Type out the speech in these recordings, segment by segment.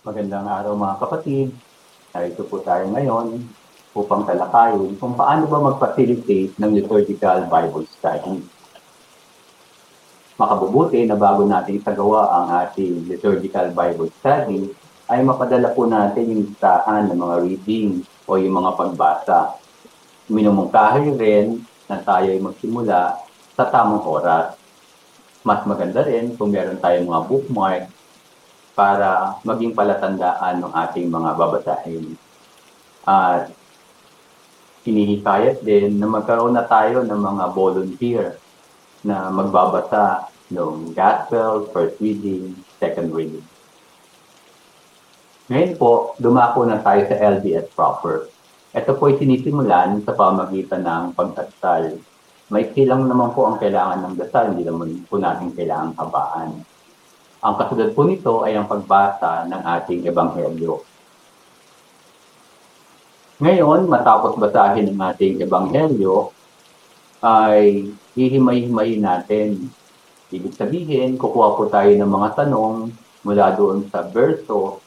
Magandang araw mga kapatid. Narito po tayo ngayon upang talakayin kung paano ba mag-facilitate ng liturgical Bible study. Makabubuti na bago natin isagawa ang ating liturgical Bible study, ay mapadala po natin yung listahan ng mga reading o yung mga pagbasa. Minumungkahi rin na tayo ay magsimula sa tamang oras. Mas maganda rin kung meron tayong mga bookmark para maging palatandaan ng ating mga babasahin. At hinihikayat din na magkaroon na tayo ng mga volunteer na magbabasa ng Gospel, First Reading, Second Reading. Ngayon po, dumako na tayo sa LDS proper. Ito po ay sinisimulan sa pamagitan ng pagdasal. Maiksi lang naman po ang kailangan ng dasal, hindi naman po natin kailangan habaan. Ang kasunod po nito ay ang pagbasa ng ating ebanghelyo. Ngayon, matapos basahin ang ating ebanghelyo, ay hihimay-himayin natin. Ibig sabihin, kukuha po tayo ng mga tanong mula doon sa verso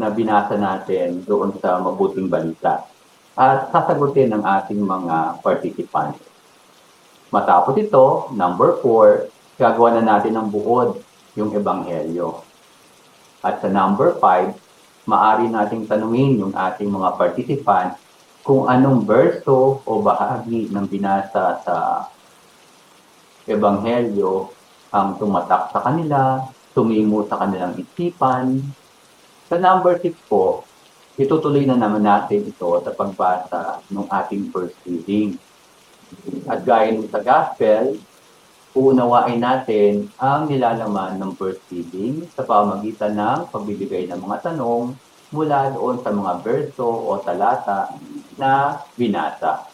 na binasa natin doon sa mabuting balita at sasagutin ng ating mga participants. Matapos ito, number 4, gagawa na natin ng buod yung ebanghelyo. At sa number 5, maaari nating tanungin yung ating mga participants kung anong verso o bahagi ng binasa sa ebanghelyo ang tumatak sa kanila, tumimo sa kanilang isipan. Sa number 6 po, itutuloy na naman natin ito sa pagbasa ng ating first reading. At gaya ng sa gospel, uunawain natin ang nilalaman ng first reading sa pamamagitan ng pagbibigay ng mga tanong mula doon sa mga verso o talata na binasa.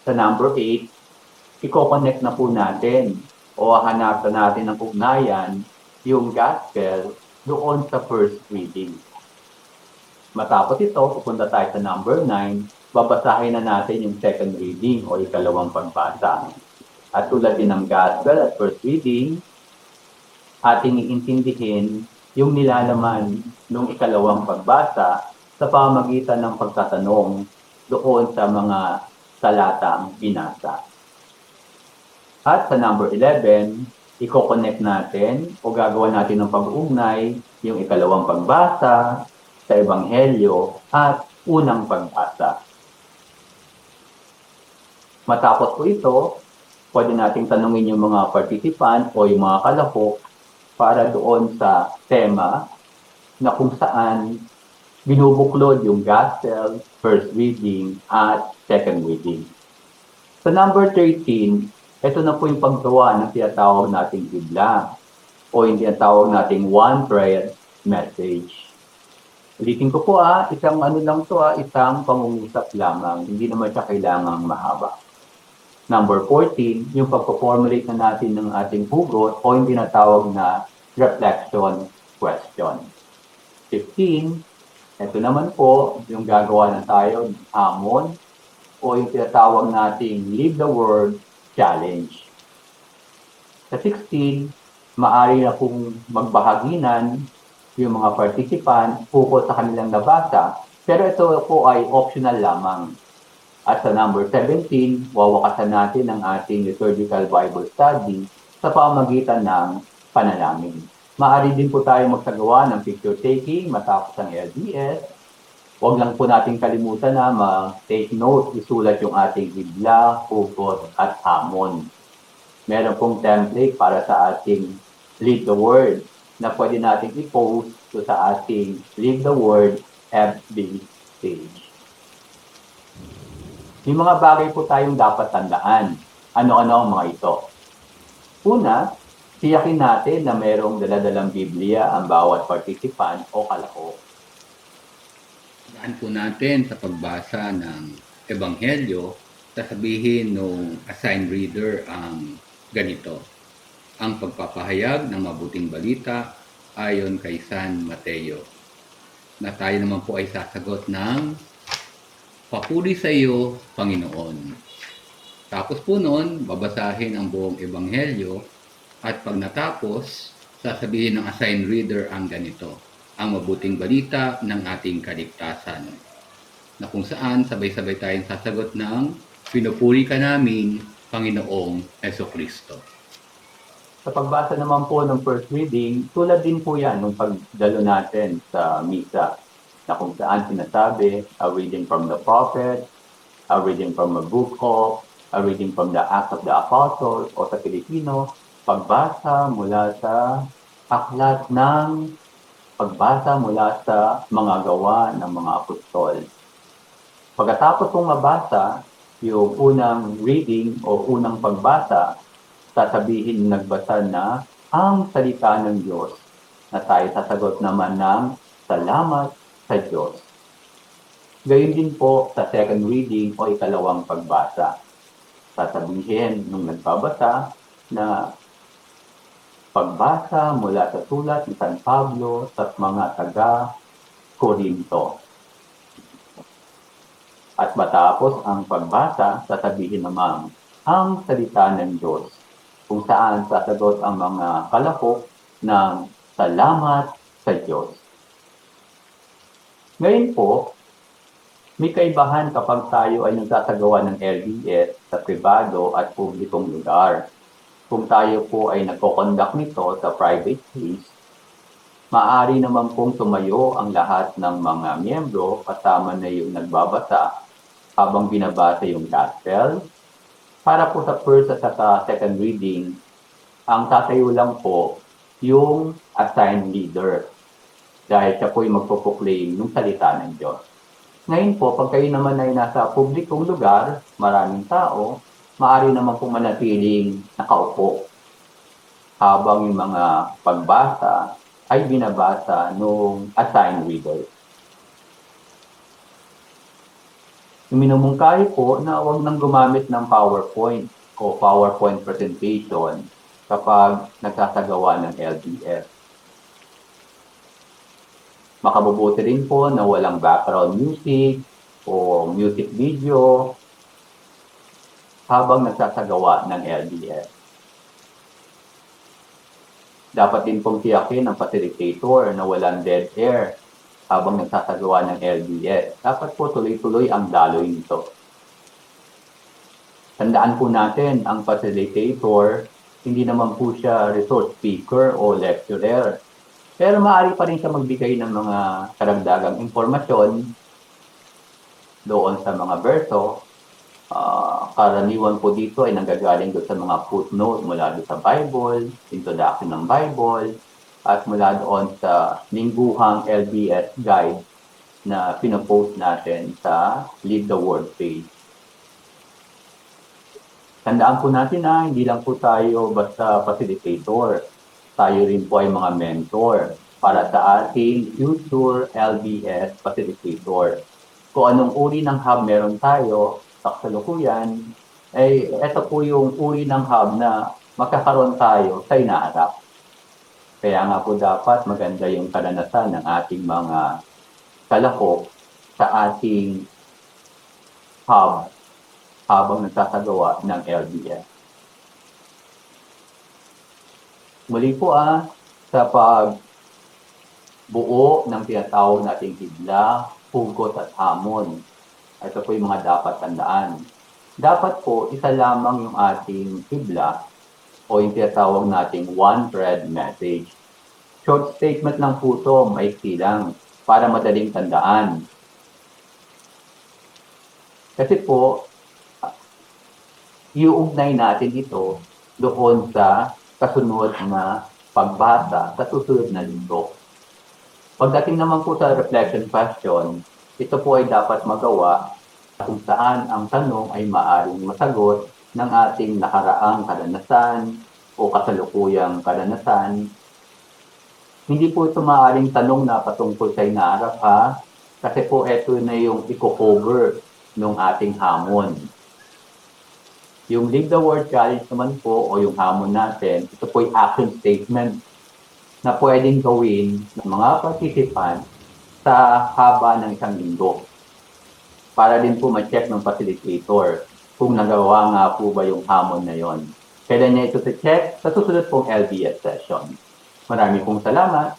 Sa number 8, i-connect na po natin o hanapan natin ng ugnayan yung gospel doon sa first reading. Matapos ito, pupunta tayo sa number 9, babasahin na natin yung second reading o ikalawang pagbasa. At tulad din ng gospel at first reading, ating iintindihin yung nilalaman ng ikalawang pagbasa sa pamamagitan ng pagtatanong doon sa mga talatang binasa. At sa number 11, i-connect natin o gagawa natin ng pag-uugnay yung ikalawang pagbasa sa ebanghelyo at unang pagbasa. Matapos po ito, pwede nating tanungin yung mga participant o yung mga kalahok para doon sa tema na kung saan binubuklod yung gospel, first reading, at second reading. Sa number 13, ito na po yung paggawa ng tinatawag nating Biblia o yung tinatawag nating one prayer message. Ulitin ko po isang isang pangungusap lamang, hindi naman siya kailangang mahaba. Number 14, yung pagpo-formulate na natin ng ating hugot o yung tinatawag na reflection question. 15, ito naman po yung gagawa na tayo ng hamon o yung tinatawag nating Live the Word challenge. Sa 16, maaari na pong magbahaginan yung mga participant ukol sa kanilang nabasa, pero ito po ay optional lamang. At sa number 17, wawakasan natin ang ating liturgical Bible study sa pamamagitan ng panalangin. Maaari din po tayo magsagawa ng picture taking matapos ang LDS. Huwag lang po natin kalimutan na mag-take note, isulat yung ating Biblia, hugot at hamon. Meron pong template para sa ating Lead the Word na pwede natin i-post sa ating Lead the Word FB page. May mga bagay po tayong dapat tandaan. Ano-ano ang mga ito? Una, tiyakin natin na mayroong daladalang Biblia ang bawat participant o kalahok. Daan po natin sa pagbasa ng Ebanghelyo, sasabihin nung assigned reader ang ganito. Ang pagpapahayag ng mabuting balita ayon kay San Mateo. Na tayo naman po ay sasagot ng papuri sa iyo, Panginoon. Tapos po noon, babasahin ang buong Ebanghelyo at pag natapos, sasabihin ng assigned reader ang ganito. ang mabuting balita ng ating kaligtasan, na kung saan sabay-sabay tayong sasagot ng pinupuri ka namin, Panginoong Jesucristo. Sa pagbasa naman po ng first reading, tulad din po yan nung pagdalo natin sa misa, na kung saan sinasabi, a reading from the prophet, a reading from a book of, a reading from the Acts of the Apostles, o sa Pilipino, pagbasa mula sa aklat ng pagbasa mula sa mga gawa ng mga apostol. Pagkatapos kong mabasa yung unang reading o unang pagbasa, sasabihin nagbasa na ang salita ng Diyos, na tayo sasagot naman ng salamat sa Diyos. Gayon din po sa second reading o ikalawang pagbasa. Sasabihin nung nagbabasa na pagbasa mula sa sulat ni San Pablo sa mga taga-Korinto. At matapos ang pagbasa, sasabihin naman ang salita ng Diyos, kung saan sasagot ang mga kalahok ng salamat sa Diyos. Ngayon po, may kaibahan kapag tayo ay nagsasagawa ng LDS sa pribado at publikong lugar. Kung tayo po ay nagko-conduct nito sa private place, maaari naman pong tumayo ang lahat ng mga miyembro kasama na yung nagbabasa habang binabasa yung gospel. Para po sa first at sa second reading, ang tatayo lang po yung assigned leader dahil siya po yung magpo-proclaim ng salita ng Diyos. Ngayon po, pag kayo naman ay nasa publikong lugar, maraming tao, maaari naman pong manatiling nakaupo habang yung mga pagbasa ay binabasa ng assigned reader. Minumungkahi po na huwag nang gumamit ng PowerPoint o PowerPoint presentation kapag nagsasagawa ng LDS. Makabubuti rin po na walang background music o music video habang nagsasagawa ng LDS. Dapat din pong tiyakin ng facilitator na walang dead air habang nagsasagawa ng LDS. Dapat po tuloy-tuloy ang daloy nito. Tandaan po natin, ang facilitator, hindi naman po siya resource speaker o lecturer. Pero maaari pa rin siya magbigay ng mga karagdagang impormasyon doon sa mga verso. Karaniwan po dito ay nanggagaling doon sa mga footnote mula doon sa Bible, introduction ng Bible, at mula doon sa lingguhang LDS guide na pinopost natin sa Lead the Word page. Tandaan po natin na hindi lang po tayo basta facilitator. Tayo rin po ay mga mentor para sa ating future LDS facilitator. Kung anong uri ng hub meron tayo sa kasalukuyan, ay ito po yung uri ng hub na magkakaroon tayo sa inaharap. Kaya nga po dapat maganda yung karanasan ng ating mga kalahok sa ating hub habang nagsasagawa ng LDS. Muli po sa pagbuo ng tinatawag nating hibla, hugot at hamon. Ito po yung mga dapat tandaan. Dapat po isa lamang yung ating hibla o yung tinatawag nating one thread message. Short statement lang po ito, maiksi lang, para madaling tandaan. Kasi po, iuugnay natin ito doon sa kasunod na pagbasa sa susunod na linggo. Pagdating naman po sa reflection question, ito po ay dapat magawa kung saan ang tanong ay maaaring masagot ng ating nakaraang karanasan o kasalukuyang karanasan. Hindi po ito maaaring tanong na patungkol sa inaarap kasi po ito na yung i-cover ng ating hamon. Yung Live the Word Challenge naman po o yung hamon natin, ito po yung action statement na pwedeng gawin ng mga participant sa haba ng isang linggo. Para din po ma-check ng facilitator kung nagawa nga po ba yung hamon na yon. Kailan niya ito check sa susunod pong LDS session. Marami pong salamat.